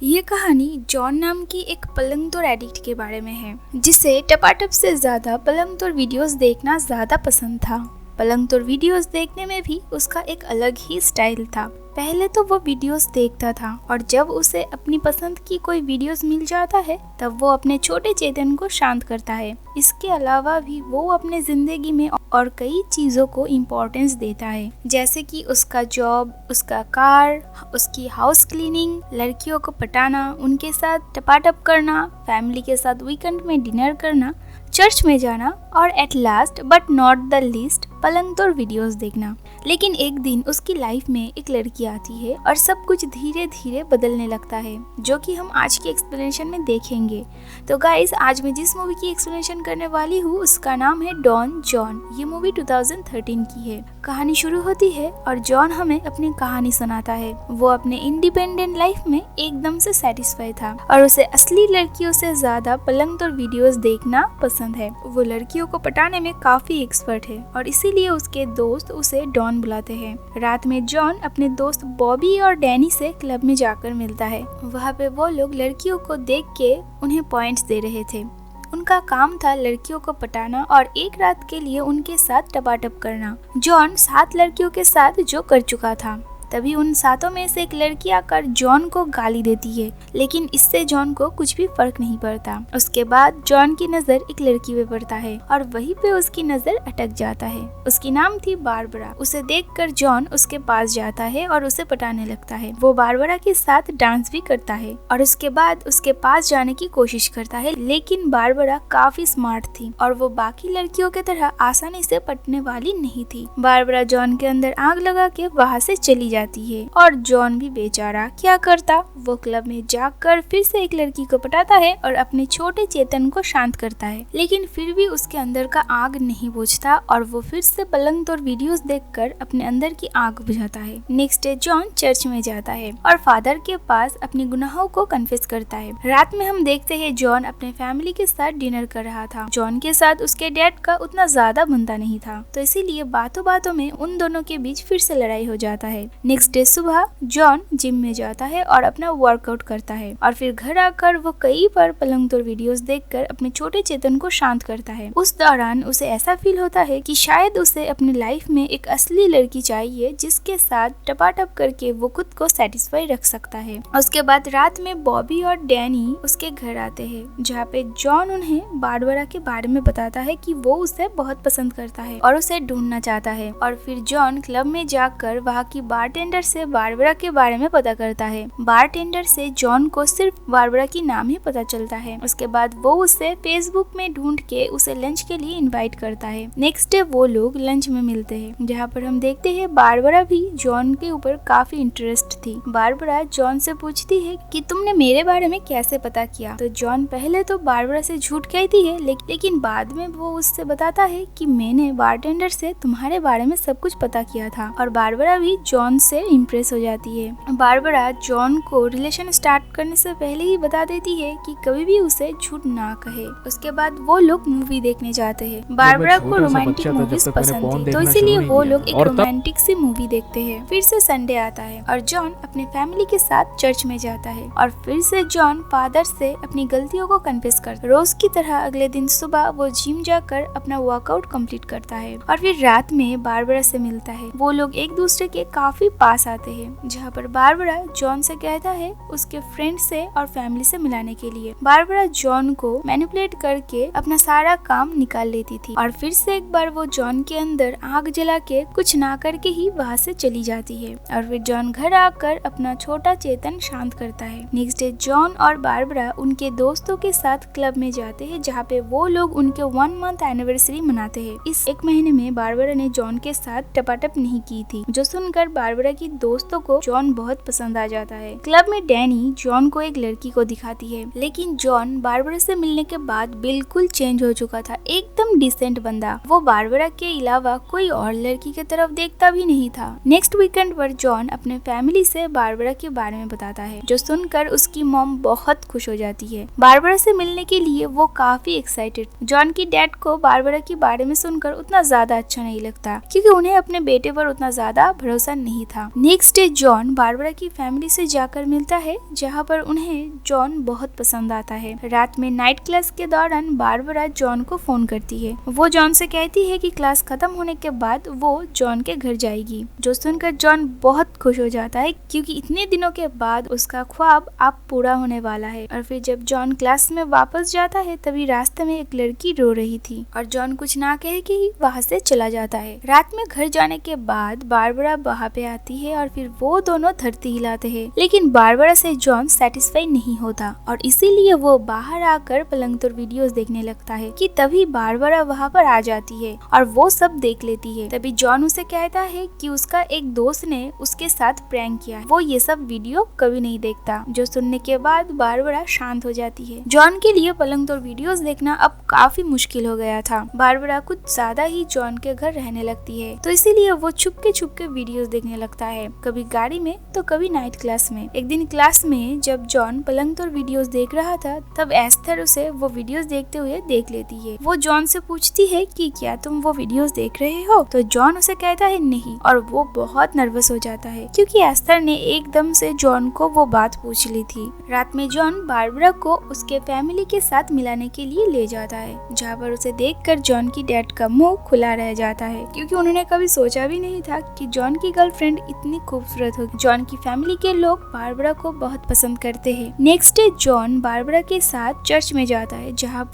ये कहानी जॉन नाम की एक पलंग तोड़ एडिक्ट के बारे में है, जिसे टपाटप से ज्यादा पलंग तोड़ वीडियोस देखना ज्यादा पसंद था। पलंग तोड़ वीडियोस देखने में भी उसका एक अलग ही स्टाइल था। पहले तो वो वीडियोस देखता था और जब उसे अपनी पसंद की कोई वीडियोस मिल जाता है तब वो अपने छोटे चेतन को शांत करता है। इसके अलावा भी वो अपने जिंदगी में और कई चीजों को इम्पोर्टेंस देता है, जैसे कि उसका जॉब, उसका कार, उसकी हाउस क्लीनिंग, लड़कियों को पटाना, उनके साथ टपाटप करना, फैमिली के साथ वीकेंड में डिनर करना, चर्च में जाना और at last but not the least पलंग तोड़ वीडियोस देखना। लेकिन एक दिन उसकी लाइफ में एक लड़की आती है और सब कुछ धीरे धीरे बदलने लगता है, जो कि हम आज की एक्सप्लेनेशन में देखेंगे। तो गाइस, आज मैं जिस मूवी की एक्सप्लेनेशन करने वाली हूँ उसका नाम है डॉन जॉन। ये मूवी 2013 की है। कहानी शुरू होती है और जॉन हमें अपनी कहानी सुनाता है। वो अपने इंडिपेंडेंट लाइफ में एकदम से सेटिस्फाई था और उसे असली लड़कियों से ज्यादा पलंग तोड़ वीडियोस देखना पसंद है। वो लड़कियों को पटाने में काफी एक्सपर्ट है और इसीलिए उसके दोस्त उसे डॉन बुलाते हैं। रात में जॉन अपने दोस्त बॉबी और डैनी से क्लब में जाकर मिलता है। वहाँ पे वो लोग लड़कियों को देख के उन्हें पॉइंट्स दे रहे थे। उनका काम था लड़कियों को पटाना और एक रात के लिए उनके साथ टपाटप करना। जॉन 7 लड़कियों के साथ जो कर चुका था। तभी उन 7 में से एक लड़की आकर जॉन को गाली देती है, लेकिन इससे जॉन को कुछ भी फर्क नहीं पड़ता। उसके बाद जॉन की नजर एक लड़की पे पड़ता है और वहीं पे उसकी नजर अटक जाता है। उसकी नाम थी बारबरा। उसे देखकर जॉन उसके पास जाता है और उसे पटाने लगता है। वो बारबरा के साथ डांस भी करता है और उसके बाद उसके पास जाने की कोशिश करता है, लेकिन बारबरा काफी स्मार्ट थी और वो बाकी लड़कियों की तरह आसानी से पटने वाली नहीं थी। बारबरा जॉन के अंदर आग लगा के वहाँ से चली जाती है और जॉन भी बेचारा क्या करता, वो क्लब में जाकर फिर से एक लड़की को पटाता है और अपने छोटे चेतन को शांत करता है। लेकिन फिर भी उसके अंदर का आग नहीं बुझता और वो फिर से पलंग तोड़ वीडियोस देखकर अपने अंदर की आग बुझाता है। नेक्स्ट डे जॉन चर्च में जाता है और फादर के पास अपने गुनाहों को कन्फेस करता है। रात में हम देखते हैं जॉन अपने फैमिली के साथ डिनर कर रहा था। जॉन के साथ उसके डैड का उतना ज्यादा बनता नहीं था, तो इसीलिए बातों बातों में उन दोनों के बीच फिर से लड़ाई हो जाता है। नेक्स्ट डे सुबह जॉन जिम में जाता है और अपना वर्कआउट करता है और फिर घर आकर वो कई बार पलंग तोड़ वीडियोस देखकर अपने छोटे चेतन को शांत करता है। उस दौरान उसे ऐसा फील होता है कि शायद उसे अपनी लाइफ में एक असली लड़की चाहिए जिसके साथ टपाटप करके वो खुद को सेटिस्फाई रख सकता है। उसके बाद रात में बॉबी और डैनी उसके घर आते हैं, जहाँ पे जॉन उन्हें बारबरा के बारे में बताता है कि वो उसे बहुत पसंद करता है और उसे ढूंढना चाहता है। और फिर जॉन क्लब में जाकर वहाँ की बारटेंडर से बारबरा के बारे में पता करता है। बारटेंडर से जॉन को सिर्फ बारबरा की नाम ही पता चलता है। उसके बाद वो उसे फेसबुक में ढूंढ के उसे लंच के लिए इनवाइट करता है। नेक्स्ट डे वो लोग लंच में मिलते हैं, जहाँ पर हम देखते हैं बारबरा भी जॉन के ऊपर काफी इंटरेस्ट थी। बारबरा जॉन से पूछती है कि तुमने मेरे बारे में कैसे पता किया। तो जॉन पहले तो बारबरा से झूठ कहती है, लेकिन बाद में वो उससे बताता है कि मैंने बारटेंडर से तुम्हारे बारे में सब कुछ पता किया था। और बारबरा भी जॉन से इम्प्रेस हो जाती है। बारबरा जॉन को रिलेशन स्टार्ट करने से पहले ही बता देती है कि कभी भी उसे झूठ ना कहे। उसके बाद वो लोग मूवी देखने जाते हैं। बारबरा को रोमांटिक मूवीज पसंद थी, तो इसीलिए वो लोग एक रोमांटिक सी मूवी देखते हैं। फिर से संडे आता है और जॉन अपने फैमिली के साथ चर्च में जाता है और फिर से जॉन फादर से अपनी गलतियों को कन्फेस करता है। रोज की तरह अगले दिन सुबह वो जिम जाकर अपना वर्कआउट कंप्लीट करता है और फिर रात में बारबरा से मिलता है। वो लोग एक दूसरे के काफी पास आते हैं, जहाँ पर बारबरा जॉन से कहता है उसके फ्रेंड से और फैमिली से मिलाने के लिए। बारबरा जॉन को मैनिपुलेट करके अपना सारा काम निकाल लेती थी और फिर से एक बार वो जॉन के अंदर आग जला के कुछ ना करके ही वहाँ से चली जाती है और फिर जॉन घर आकर अपना छोटा चेतन शांत करता है। नेक्स्ट डे जॉन और बारबरा उनके दोस्तों के साथ क्लब में जाते हैं, जहाँ पे वो लोग उनके 1 मंथ एनिवर्सरी मनाते हैं। इस 1 महीने में बारबरा ने जॉन के साथ टपाटप नहीं की थी, जो सुनकर बारबरा की दोस्तों को जॉन बहुत पसंद आ जाता है। क्लब में डैनी जॉन को एक लड़की को दिखाती है, लेकिन जॉन बारबरा से मिलने के बाद बिल्कुल चेंज हो चुका था। एकदम डिसेंट बंदा। वो बारबरा के अलावा कोई और लड़की की तरफ देखता भी नहीं था। नेक्स्ट वीकेंड पर जॉन अपने फैमिली से बारबरा के बारे में बताता है, जो सुनकर उसकी मॉम बहुत खुश हो जाती है। बारबरा से मिलने के लिए वो काफी एक्साइटेड। जॉन की डैड को बारबरा के बारे में सुनकर उतना ज्यादा अच्छा नहीं लगता, क्योंकि उन्हें अपने बेटे पर उतना ज्यादा भरोसा नहीं था। नेक्स्ट डे जॉन बारबरा की फैमिली से जाकर मिलता है, जहाँ पर उन्हें जॉन बहुत पसंद आता है। रात में नाइट क्लास के दौरान बारबरा जॉन को फोन करती है। वो जॉन से कहती है कि क्लास खत्म होने के बाद वो जॉन के घर जाएगी, जो सुनकर जॉन बहुत खुश हो जाता है क्योंकि इतने दिनों के बाद उसका ख्वाब अब पूरा होने वाला है। और फिर जब जॉन क्लास में वापस जाता है तभी रास्ते में एक लड़की रो रही थी और जॉन कुछ ना कह के ही वहाँ से चला जाता है। रात में घर जाने के बाद बारबरा वहाँ पे आती है और फिर वो दोनों धरती हिलाते हैं, लेकिन बारबरा से जॉन सेटिस्फाई नहीं होता और इसीलिए वो बाहर आकर पलंग तोड़ वीडियोस देखने लगता है कि तभी बारबरा वहाँ पर आ जाती है और वो सब देख लेती है। तभी जॉन उसे कहता है कि उसका एक दोस्त ने उसके साथ प्रैंक किया है, वो ये सब वीडियो कभी नहीं देखता। जो सुनने के बाद बारबरा शांत हो जाती है। जॉन के लिए पलंग तोड़ वीडियोस देखना अब काफी मुश्किल हो गया था। बारबरा कुछ ज्यादा ही जॉन के घर रहने लगती है, तो इसीलिए वो छुपके वीडियोस देखने लगता है, कभी गाड़ी में तो कभी नाइट क्लास में। एक दिन क्लास में जब जॉन पलंग तोड़ वीडियोस देख रहा था तब एस्थर उसे वो वीडियोस देखते हुए देख लेती है। वो जॉन से पूछती है कि क्या तुम वो वीडियोस देख रहे हो, तो जॉन उसे कहता है नहीं, और वो बहुत नर्वस हो जाता है क्योंकि एस्थर ने एकदम से जॉन को वो बात पूछ ली थी। रात में जॉन बारबरा को उसके फैमिली के साथ मिलाने के लिए ले जाता है, जहाँ पर उसे देखकर जॉन की डैड का मुंह खुला रह जाता है क्योंकि उन्होंने कभी सोचा भी नहीं था कि जॉन की गर्लफ्रेंड इतनी खूबसूरत होगी। जॉन की फैमिली के लोग बारबरा को बहुत पसंद करते हैं। नेक्स्ट डे जॉन बारबरा के साथ चर्च में जाता है, जहाँ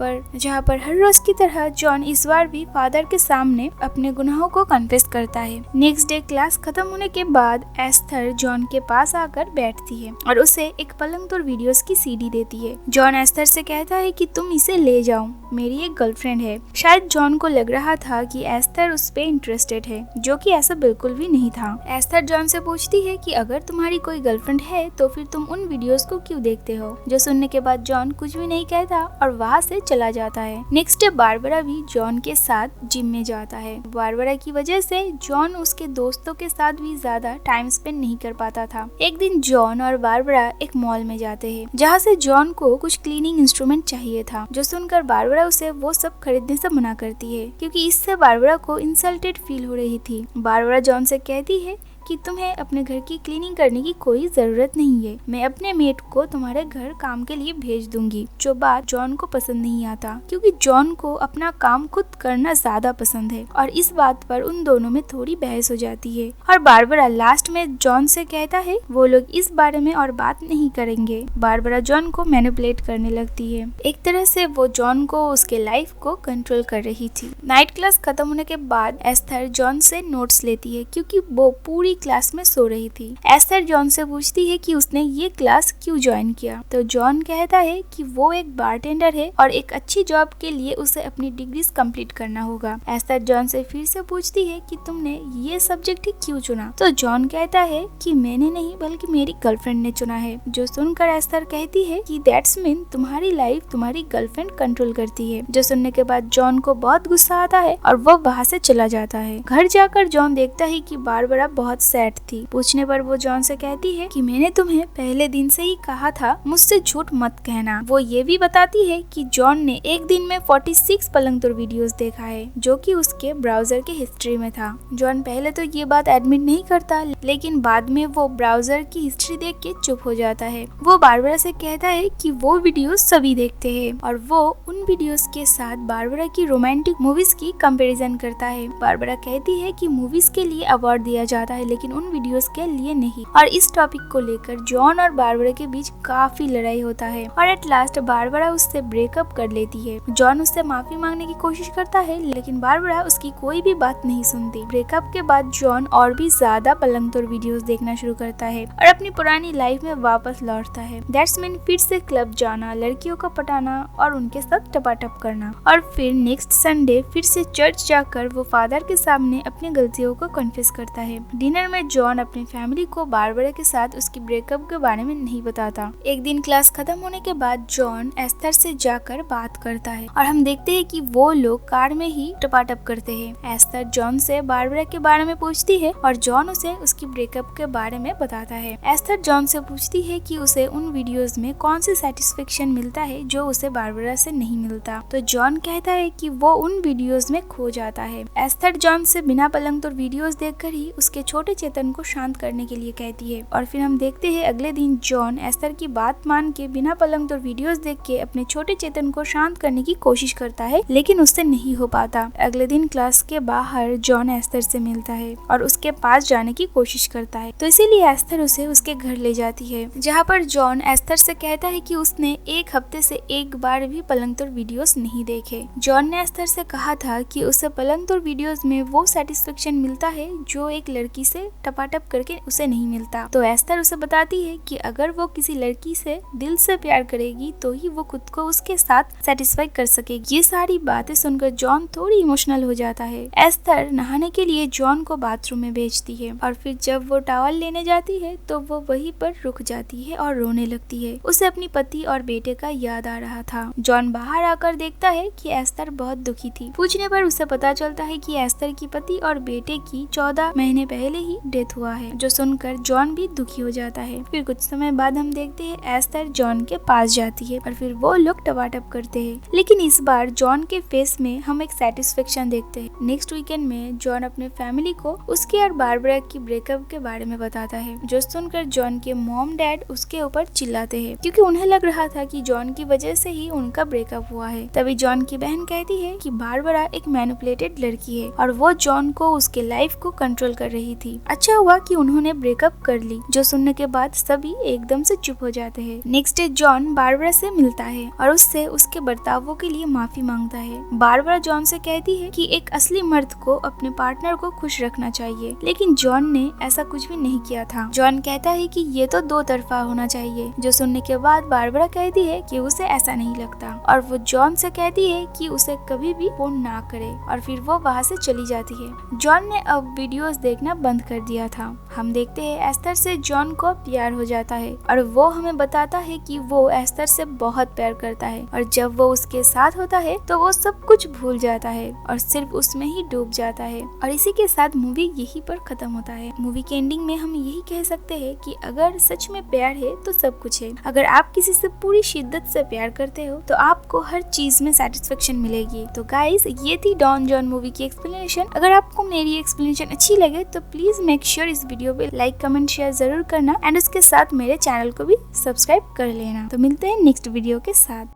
पर हर रोज की तरह जॉन इस बार भी फादर के सामने अपने गुनाहों को कन्फेस करता है। नेक्स्ट डे क्लास खत्म होने के बाद एस्थर जॉन के पास आकर बैठती है और उसे एक पलंग तोड़ वीडियोस की सीडी देती है। जॉन एस्थर से कहता है कि तुम इसे ले जाओ, मेरी एक गर्लफ्रेंड है। शायद जॉन को लग रहा था कि एस्थर उस पे इंटरेस्टेड है, जो कि ऐसा बिल्कुल भी नहीं था। एस्थर जॉन से पूछती है कि अगर तुम्हारी कोई गर्लफ्रेंड है तो फिर तुम उन वीडियोस को क्यों देखते हो। जो सुनने के बाद जॉन कुछ भी नहीं कहता और वहाँ से चला जाता है। नेक्स्ट डे बारबरा भी जॉन के साथ जिम में जाता है। बारबरा की वजह से जॉन उसके दोस्तों के साथ भी ज्यादा टाइम स्पेंड नहीं कर पाता था। एक दिन जॉन और बारबरा एक मॉल में जाते हैं, जहाँ से जॉन को कुछ क्लीनिंग इंस्ट्रूमेंट चाहिए था। जो सुनकर बारबरा उसे वो सब खरीदने से मना करती है क्योंकि इससे बारबरा को इंसल्टेड फील हो रही थी। बारबरा जॉन से कहती है कि तुम्हें अपने घर की क्लीनिंग करने की कोई जरूरत नहीं है, मैं अपने मेट को तुम्हारे घर काम के लिए भेज दूंगी। जो बात जॉन को पसंद नहीं आता क्योंकि जॉन को अपना काम खुद करना ज्यादा पसंद है और इस बात पर उन दोनों में थोड़ी बहस हो जाती है। और बारबरा लास्ट में जॉन से कहता है वो लोग इस बारे में और बात नहीं करेंगे। बारबरा जॉन को मैनिपुलेट करने लगती है। एक तरह से वो जॉन को उसके लाइफ को कंट्रोल कर रही थी। नाइट क्लास खत्म होने के बाद एस्थर जॉन से नोट्स लेती है क्योंकि वो पूरी क्लास में सो रही थी। एस्थर जॉन से पूछती है कि उसने ये क्लास क्यों ज्वाइन किया, तो जॉन कहता है कि वो एक बारटेंडर है और एक अच्छी जॉब के लिए उसे अपनी डिग्रीज कंप्लीट करना होगा। एस्थर जॉन से फिर से पूछती है कि तुमने ये सब्जेक्ट ही क्यों चुना, तो जॉन कहता है कि मैंने नहीं बल्कि मेरी गर्लफ्रेंड ने चुना है। जो सुनकर एस्थर कहती है कि दैट्स मीन तुम्हारी लाइफ तुम्हारी गर्लफ्रेंड कंट्रोल करती है। जो सुनने के बाद जॉन को बहुत गुस्सा आता है और वो वहाँ से चला जाता है। घर जाकर जॉन देखता है कि बारबरा बहुत सैड थी। पूछने पर वो जॉन से कहती है कि मैंने तुम्हें पहले दिन से ही कहा था मुझसे झूठ मत कहना। वो ये भी बताती है कि जॉन ने एक दिन में 46 पलंग तोड़ वीडियोस देखा है, जो कि उसके ब्राउजर के हिस्ट्री में था। जॉन पहले तो ये बात एडमिट नहीं करता, लेकिन बाद में वो ब्राउजर की हिस्ट्री देख के चुप हो जाता है। वो बारबरा से कहता है कि वो वीडियोस सभी देखते हैं और वो उन वीडियोस के साथ बारबरा की रोमांटिक मूवीज की कंपैरिजन करता है। बारबरा कहती है कि मूवीज के लिए अवार्ड दिया जाता है लेकिन उन वीडियोस के लिए नहीं। और इस टॉपिक को लेकर जॉन और बारबरा के बीच काफी लड़ाई होता है और एट लास्ट बारबरा उससे ब्रेकअप कर लेती है। जॉन उससे माफी मांगने की कोशिश करता है लेकिन बारबरा उसकी कोई भी बात नहीं सुनती। ब्रेकअप के बाद जॉन और भी ज्यादा पलंग तोड़ वीडियोस देखना शुरू करता है और अपनी पुरानी लाइफ में वापस लौटता है। दैट्स मीन फिर से क्लब जाना, लड़कियों को पटाना और उनके साथ टपाटप करना। और फिर नेक्स्ट संडे फिर से चर्च जाकर वो फादर के सामने अपनी गलतियों को कन्फेस करता है। डिनर में जॉन अपनी फैमिली को बारबरा के साथ उसकी ब्रेकअप के बारे में नहीं बताता। एक दिन क्लास खत्म होने के बाद जॉन एस्थर से जाकर बात करता है और हम देखते हैं कि वो लोग कार में ही टपाटप करते हैं। एस्थर जॉन से बारबरा के बारे में पूछती है और जॉन उसे उसकी ब्रेकअप के बारे में बताता है। एस्थर जॉन से पूछती है कि उसे उन वीडियोस में कौन सी सेटिस्फेक्शन मिलता है जो उसे बारबरा से नहीं मिलता। तो जॉन कहता है कि वो उन वीडियोस में खो जाता है। एस्थर जॉन से बिना पलंग तोड़ वीडियोस देखकर ही उसके छोटे चेतन को शांत करने के लिए कहती है। और फिर हम देखते हैं अगले दिन जॉन एस्थर की बात मान के बिना पलंग तोड़ वीडियोस देख के अपने छोटे चेतन को शांत करने की कोशिश करता है, लेकिन उससे नहीं हो पाता। अगले दिन क्लास के बाहर जॉन एस्थर से मिलता है और उसके पास जाने की कोशिश करता है, तो इसीलिए एस्थर उसे उसके घर ले जाती है, जहाँ पर जॉन एस्थर से कहता है कि उसने एक हफ्ते से एक बार भी पलंग तोड़ वीडियोस नहीं देखे। जॉन ने एस्थर से कहा था कि उसे पलंग तोड़ वीडियोस में वो सेटिस्फेक्शन मिलता है जो एक लड़की से टपाटप करके उसे नहीं मिलता। तो एस्थर उसे बताती है कि अगर वो किसी लड़की से दिल से प्यार करेगी तो ही वो खुद को उसके साथ सेटिस्फाई कर सकेगी। ये सारी बातें सुनकर जॉन थोड़ी इमोशनल हो जाता है। एस्थर नहाने के लिए जॉन को बाथरूम में भेजती है और फिर जब वो टॉवल लेने जाती है तो वो वहीं पर रुक जाती है और रोने लगती है। उसे अपनी पति और बेटे का याद आ रहा था। जॉन बाहर आकर देखता है कि एस्थर बहुत दुखी थी। पूछने पर उसे पता चलता है कि एस्थर की पति और बेटे की 14 महीने पहले ही डेथ हुआ है, जो सुनकर जॉन भी दुखी हो जाता है। फिर कुछ समय बाद हम देखते हैं एस्थर जॉन के पास जाती है और फिर वो लोग टपाटप करते हैं, लेकिन इस बार जॉन के फेस में हम एक सेटिस्फेक्शन देखते हैं। नेक्स्ट वीकेंड में जॉन अपने फैमिली को उसके और बारबरा की ब्रेकअप के बारे में बताता है, जो सुनकर जॉन के मॉम डैड उसके ऊपर चिल्लाते हैं, क्योंकि उन्हें लग रहा था कि जॉन की वजह से ही उनका ब्रेकअप हुआ है। तभी जॉन की बहन कहती है कि बारबरा एक मैनिपुलेटेड लड़की है और वो जॉन को उसके लाइफ को कंट्रोल कर रही थी। अच्छा हुआ कि उन्होंने ब्रेकअप कर ली, जो सुनने के बाद सभी एकदम से चुप हो जाते हैं। नेक्स्ट डे जॉन बारबरा से मिलता है और उससे उसके बर्तावों के लिए माफी मांगता है। बारबरा जॉन से कहती है कि एक असली मर्द को अपने पार्टनर को खुश रखना चाहिए, लेकिन जॉन ने ऐसा कुछ भी नहीं किया था। जॉन कहता है कि ये तो दो तरफा होना चाहिए, जो सुनने के बाद बारबरा कहती है कि उसे ऐसा नहीं लगता और वो जॉन से कहती है कि उसे कभी भी फोन ना करे और फिर वो वहाँ से चली जाती है। जॉन ने अब वीडियोस देखना बंद कर दिया था। हम देखते हैं एस्थर से जॉन को प्यार हो जाता है और वो हमें बताता है कि वो एस्थर से बहुत प्यार करता है और जब वो उसके साथ होता है तो वो सब कुछ भूल जाता है और सिर्फ उसमें ही डूब जाता है। और इसी के साथ मूवी यहीं पर खत्म होता है। मूवी के एंडिंग में हम यही कह सकते हैं कि अगर सच में प्यार है तो सब कुछ है। अगर आप किसी से पूरी शिद्दत से प्यार करते हो तो आपको हर चीज में सेटिस्फेक्शन मिलेगी। तो गाइस, ये थी डॉन जॉन मूवी की एक्सप्लेनेशन। अगर आपको मेरी एक्सप्लेनेशन अच्छी लगे तो प्लीज मेक श्योर इस वीडियो पे लाइक कमेंट शेयर जरूर करना एंड उसके साथ मेरे चैनल को भी सब्सक्राइब कर लेना। तो मिलते हैं नेक्स्ट वीडियो के साथ।